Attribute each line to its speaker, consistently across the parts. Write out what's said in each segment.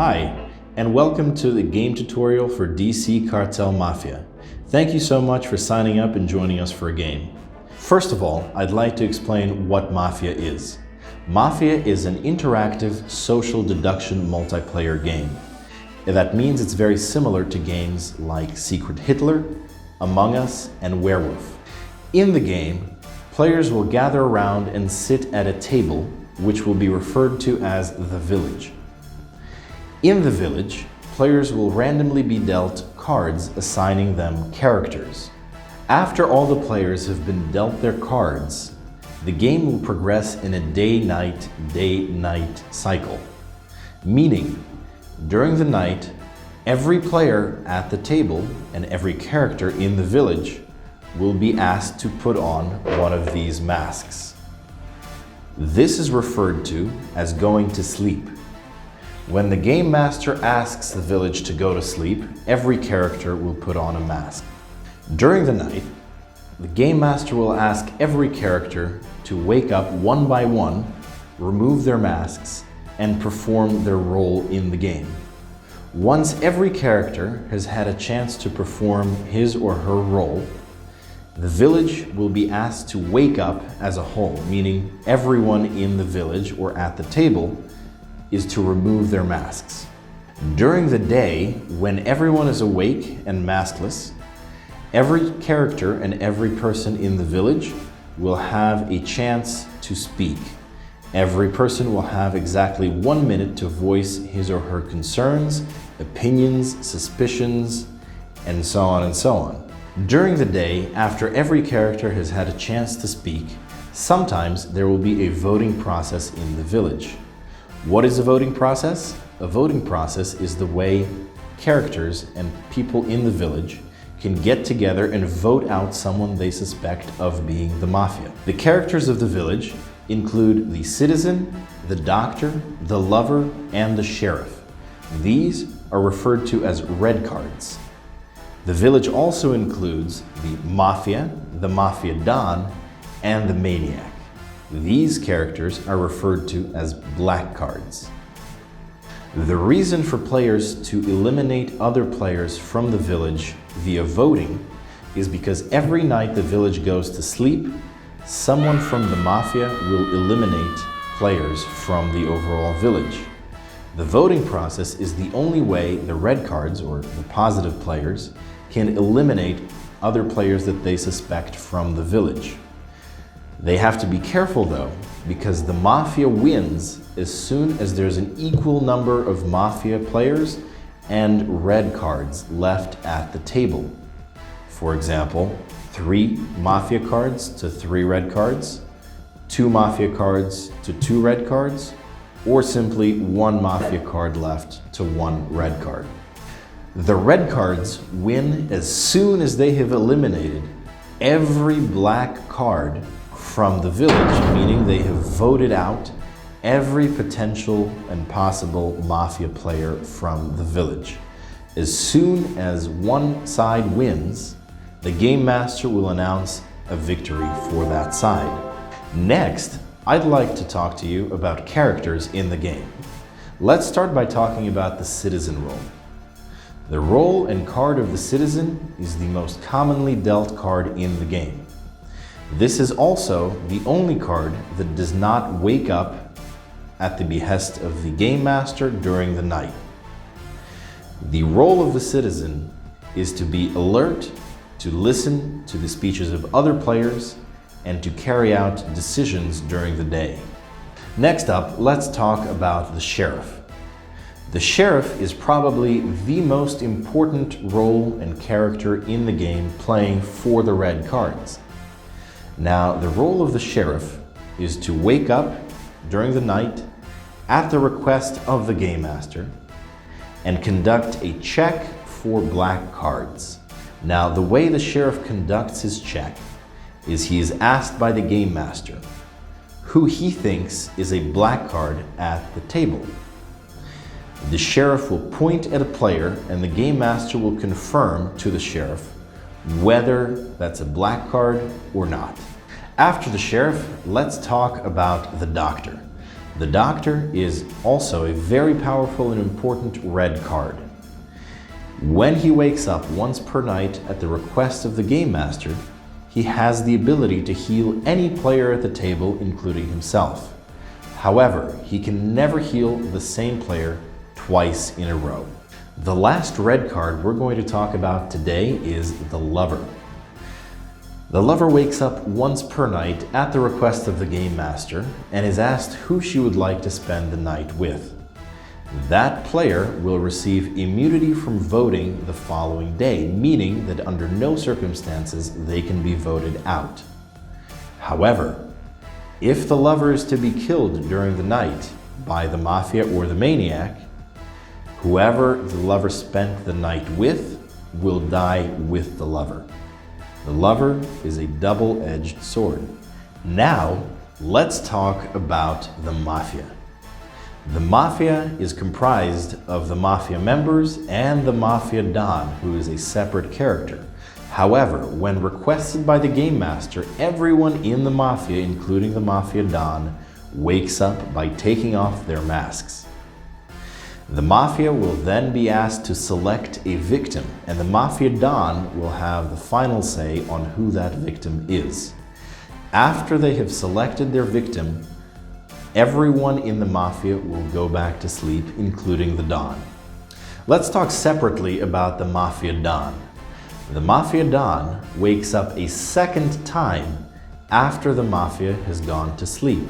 Speaker 1: Hi, and welcome to the game tutorial for DC Cartel Mafia. Thank you so much for signing up and joining us for a game. First of all, I'd like to explain what Mafia is. Mafia is an interactive social deduction multiplayer game. That means it's very similar to games like Secret Hitler, Among Us, and Werewolf. In the game, players will gather around and sit at a table, which will be referred to as the village. In the village, players will randomly be dealt cards assigning them characters. After all the players have been dealt their cards, the game will progress in a day-night, day-night cycle. Meaning, during the night, every player at the table and every character in the village will be asked to put on one of these masks. This is referred to as going to sleep. When the game master asks the village to go to sleep, every character will put on a mask. During the night, the game master will ask every character to wake up one by one, remove their masks, and perform their role in the game. Once every character has had a chance to perform his or her role, the village will be asked to wake up as a whole, meaning everyone in the village or at the table is to remove their masks. During the day, when everyone is awake and maskless, every character and every person in the village will have a chance to speak. Every person will have exactly 1 minute to voice his or her concerns, opinions, suspicions, and so on and so on. During the day, after every character has had a chance to speak, sometimes there will be a voting process in the village. What is a voting process? A voting process is the way characters and people in the village can get together and vote out someone they suspect of being the mafia. The characters of the village include the citizen, the doctor, the lover, and the sheriff. These are referred to as red cards. The village also includes the Mafia Don, and the Maniac. These characters are referred to as black cards. The reason for players to eliminate other players from the village via voting is because every night the village goes to sleep, someone from the Mafia will eliminate players from the overall village. The voting process is the only way the red cards, or the positive players, can eliminate other players that they suspect from the village. They have to be careful though, because the Mafia wins as soon as there's an equal number of Mafia players and red cards left at the table. For example, 3 Mafia cards to 3 red cards, 2 Mafia cards to 2 red cards, or simply 1 Mafia card left to 1 red card. The red cards win as soon as they have eliminated every black card from the village, meaning they have voted out every potential and possible Mafia player from the village. As soon as one side wins, the game master will announce a victory for that side. Next, I'd like to talk to you about characters in the game. Let's start by talking about the citizen role. The role and card of the citizen is the most commonly dealt card in the game. This is also the only card that does not wake up at the behest of the game master during the night. The role of the citizen is to be alert, to listen to the speeches of other players, and to carry out decisions during the day. Next up, let's talk about the sheriff. The sheriff is probably the most important role and character in the game, playing for the red cards. Now, the role of the sheriff is to wake up during the night at the request of the game master and conduct a check for black cards. Now, the way the sheriff conducts his check is he is asked by the game master who he thinks is a black card at the table. The sheriff will point at a player and the game master will confirm to the sheriff whether that's a black card or not. After the sheriff, let's talk about the doctor. The Doctor is also a very powerful and important red card. When he wakes up once per night at the request of the Game Master, he has the ability to heal any player at the table, including himself. However, he can never heal the same player twice in a row. The last red card we're going to talk about today is the Lover. The Lover wakes up once per night at the request of the Game Master and is asked who she would like to spend the night with. That player will receive immunity from voting the following day, meaning that under no circumstances they can be voted out. However, if the Lover is to be killed during the night by the Mafia or the Maniac, whoever the Lover spent the night with will die with the Lover. The Lover is a double-edged sword. Now, let's talk about the Mafia. The Mafia is comprised of the Mafia members and the Mafia Don, who is a separate character. However, when requested by the Game Master, everyone in the Mafia, including the Mafia Don, wakes up by taking off their masks. The Mafia will then be asked to select a victim, and the Mafia Don will have the final say on who that victim is. After they have selected their victim, everyone in the Mafia will go back to sleep, including the Don. Let's talk separately about the Mafia Don. The Mafia Don wakes up a second time after the Mafia has gone to sleep.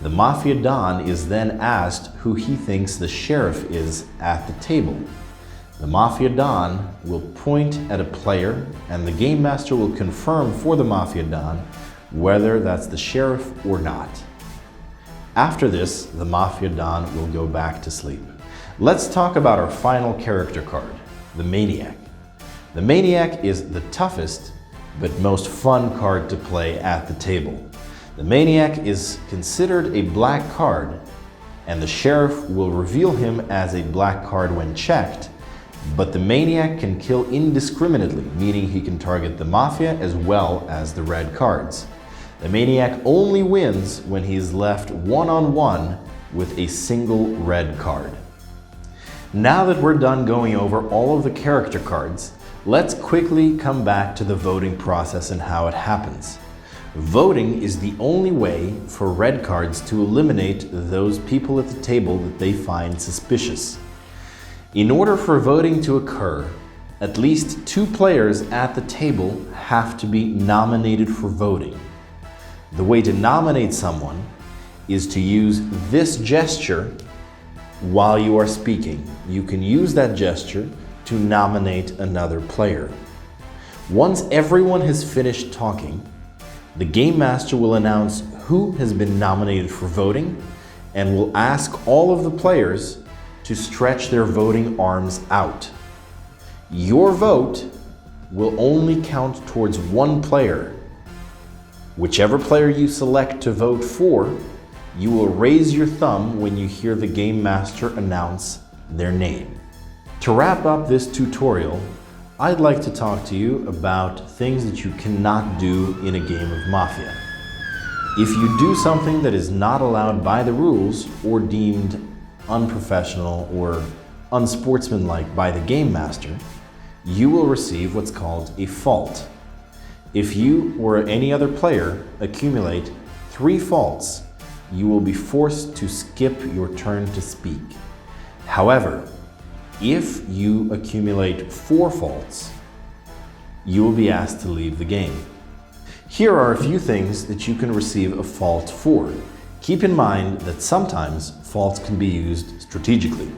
Speaker 1: The Mafia Don is then asked who he thinks the sheriff is at the table. The Mafia Don will point at a player, and the Game Master will confirm for the Mafia Don whether that's the sheriff or not. After this, the Mafia Don will go back to sleep. Let's talk about our final character card, the Maniac. The Maniac is the toughest but most fun card to play at the table. The Maniac is considered a black card, and the sheriff will reveal him as a black card when checked, but the Maniac can kill indiscriminately, meaning he can target the Mafia as well as the red cards. The Maniac only wins when he is left one-on-one with a single red card. Now that we're done going over all of the character cards, let's quickly come back to the voting process and how it happens. Voting is the only way for red cards to eliminate those people at the table that they find suspicious. In order for voting to occur, at least 2 players at the table have to be nominated for voting. The way to nominate someone is to use this gesture while you are speaking. You can use that gesture to nominate another player. Once everyone has finished talking, the Game Master will announce who has been nominated for voting and will ask all of the players to stretch their voting arms out. Your vote will only count towards one player. Whichever player you select to vote for, you will raise your thumb when you hear the Game Master announce their name. To wrap up this tutorial, I'd like to talk to you about things that you cannot do in a game of Mafia. If you do something that is not allowed by the rules or deemed unprofessional or unsportsmanlike by the Game Master, you will receive what's called a fault. If you or any other player accumulate 3 faults, you will be forced to skip your turn to speak. However, if you accumulate 4 faults, you will be asked to leave the game. Here are a few things that you can receive a fault for. Keep in mind that sometimes faults can be used strategically.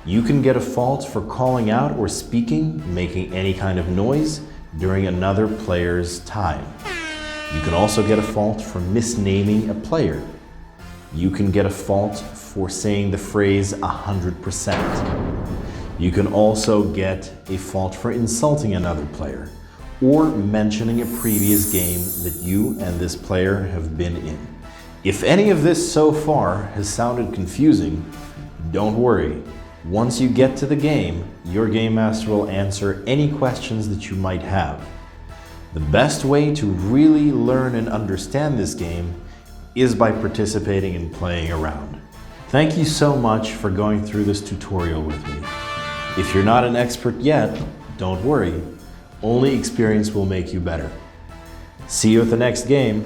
Speaker 1: You can get a fault for calling out or speaking, making any kind of noise during another player's time. You can also get a fault for misnaming a player. You can get a fault for saying the phrase 100%. You can also get a fault for insulting another player or mentioning a previous game that you and this player have been in. If any of this so far has sounded confusing, don't worry. Once you get to the game, your Game Master will answer any questions that you might have. The best way to really learn and understand this game is by participating and playing around. Thank you so much for going through this tutorial with me. If you're not an expert yet, don't worry. Only experience will make you better. See you at the next game.